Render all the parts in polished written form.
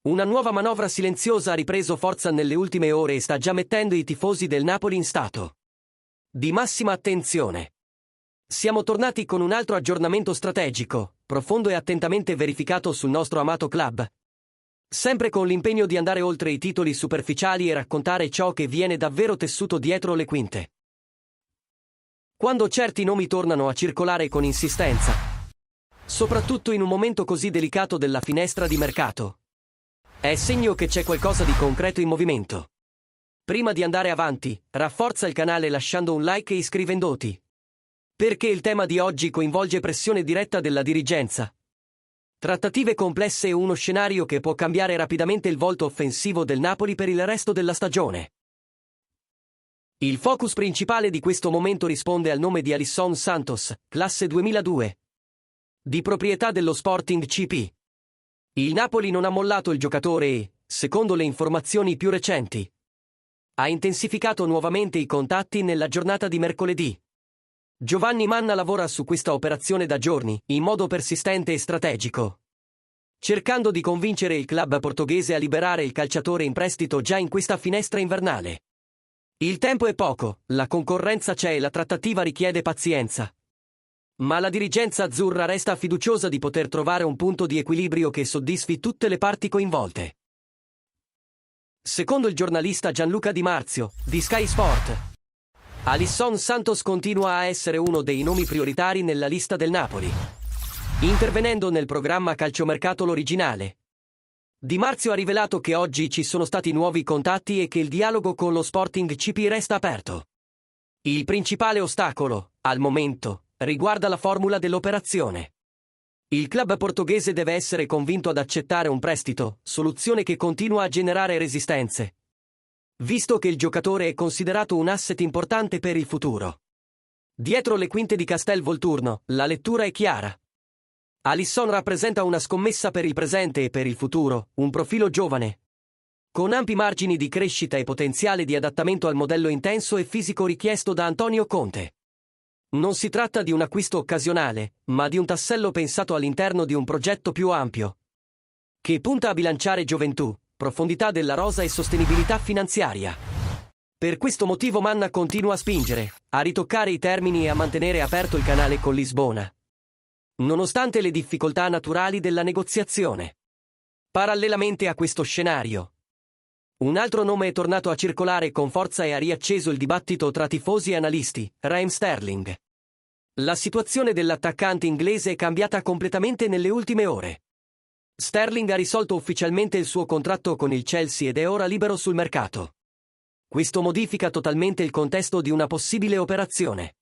Una nuova manovra silenziosa ha ripreso forza nelle ultime ore e sta già mettendo i tifosi del Napoli in stato di massima attenzione. Siamo tornati con un altro aggiornamento strategico, profondo e attentamente verificato sul nostro amato club. Sempre con l'impegno di andare oltre i titoli superficiali e raccontare ciò che viene davvero tessuto dietro le quinte. Quando certi nomi tornano a circolare con insistenza, soprattutto in un momento così delicato della finestra di mercato, è segno che c'è qualcosa di concreto in movimento. Prima di andare avanti, rafforza il canale lasciando un like e iscrivendoti, perché il tema di oggi coinvolge pressione diretta della dirigenza, trattative complesse e uno scenario che può cambiare rapidamente il volto offensivo del Napoli per il resto della stagione. Il focus principale di questo momento risponde al nome di Alisson Santos, classe 2002, di proprietà dello Sporting CP. Il Napoli non ha mollato il giocatore e, secondo le informazioni più recenti, ha intensificato nuovamente i contatti nella giornata di mercoledì. Giovanni Manna lavora su questa operazione da giorni, in modo persistente e strategico, cercando di convincere il club portoghese a liberare il calciatore in prestito già in questa finestra invernale. Il tempo è poco, la concorrenza c'è e la trattativa richiede pazienza. Ma la dirigenza azzurra resta fiduciosa di poter trovare un punto di equilibrio che soddisfi tutte le parti coinvolte. Secondo il giornalista Gianluca Di Marzio, di Sky Sport, Alisson Santos continua a essere uno dei nomi prioritari nella lista del Napoli, intervenendo nel programma calciomercato l'originale. Di Marzio ha rivelato che oggi ci sono stati nuovi contatti e che il dialogo con lo Sporting CP resta aperto. Il principale ostacolo, al momento, riguarda la formula dell'operazione. Il club portoghese deve essere convinto ad accettare un prestito, soluzione che continua a generare resistenze, visto che il giocatore è considerato un asset importante per il futuro. Dietro le quinte di Castel Volturno, la lettura è chiara. Alisson rappresenta una scommessa per il presente e per il futuro, un profilo giovane, con ampi margini di crescita e potenziale di adattamento al modello intenso e fisico richiesto da Antonio Conte. Non si tratta di un acquisto occasionale, ma di un tassello pensato all'interno di un progetto più ampio, che punta a bilanciare gioventù, profondità della rosa e sostenibilità finanziaria. Per questo motivo Manna continua a spingere, a ritoccare i termini e a mantenere aperto il canale con Lisbona, nonostante le difficoltà naturali della negoziazione. Parallelamente a questo scenario, un altro nome è tornato a circolare con forza e ha riacceso il dibattito tra tifosi e analisti, Raheem Sterling. La situazione dell'attaccante inglese è cambiata completamente nelle ultime ore. Sterling ha risolto ufficialmente il suo contratto con il Chelsea ed è ora libero sul mercato. Questo modifica totalmente il contesto di una possibile operazione.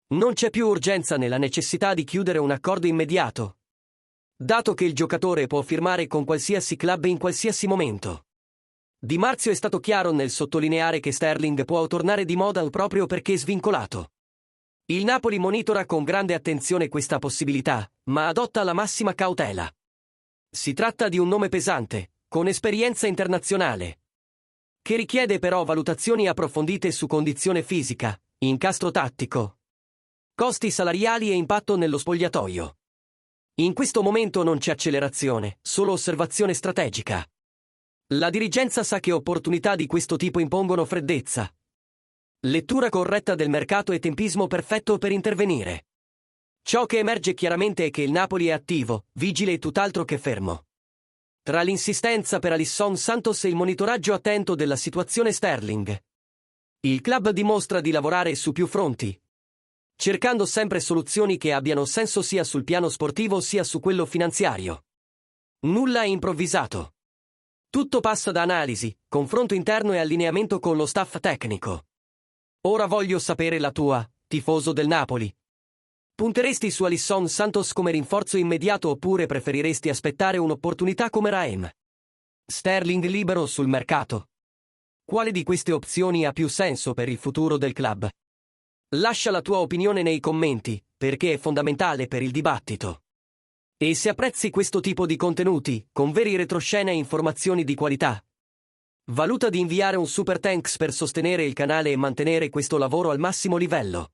Non c'è più urgenza nella necessità di chiudere un accordo immediato, dato che il giocatore può firmare con qualsiasi club in qualsiasi momento. Di Marzio è stato chiaro nel sottolineare che Sterling può tornare di moda proprio perché svincolato. Il Napoli monitora con grande attenzione questa possibilità, ma adotta la massima cautela. Si tratta di un nome pesante, con esperienza internazionale, che richiede però valutazioni approfondite su condizione fisica, incastro tattico, costi salariali e impatto nello spogliatoio. In questo momento non c'è accelerazione, solo osservazione strategica. La dirigenza sa che opportunità di questo tipo impongono freddezza, lettura corretta del mercato e tempismo perfetto per intervenire. Ciò che emerge chiaramente è che il Napoli è attivo, vigile e tutt'altro che fermo. Tra l'insistenza per Alisson Santos e il monitoraggio attento della situazione Sterling, il club dimostra di lavorare su più fronti, cercando sempre soluzioni che abbiano senso sia sul piano sportivo sia su quello finanziario. Nulla è improvvisato. Tutto passa da analisi, confronto interno e allineamento con lo staff tecnico. Ora voglio sapere la tua, tifoso del Napoli. Punteresti su Alisson Santos come rinforzo immediato oppure preferiresti aspettare un'opportunità come Raheem Sterling libero sul mercato? Quale di queste opzioni ha più senso per il futuro del club? Lascia la tua opinione nei commenti, perché è fondamentale per il dibattito. E se apprezzi questo tipo di contenuti, con veri retroscena e informazioni di qualità, valuta di inviare un super thanks per sostenere il canale e mantenere questo lavoro al massimo livello.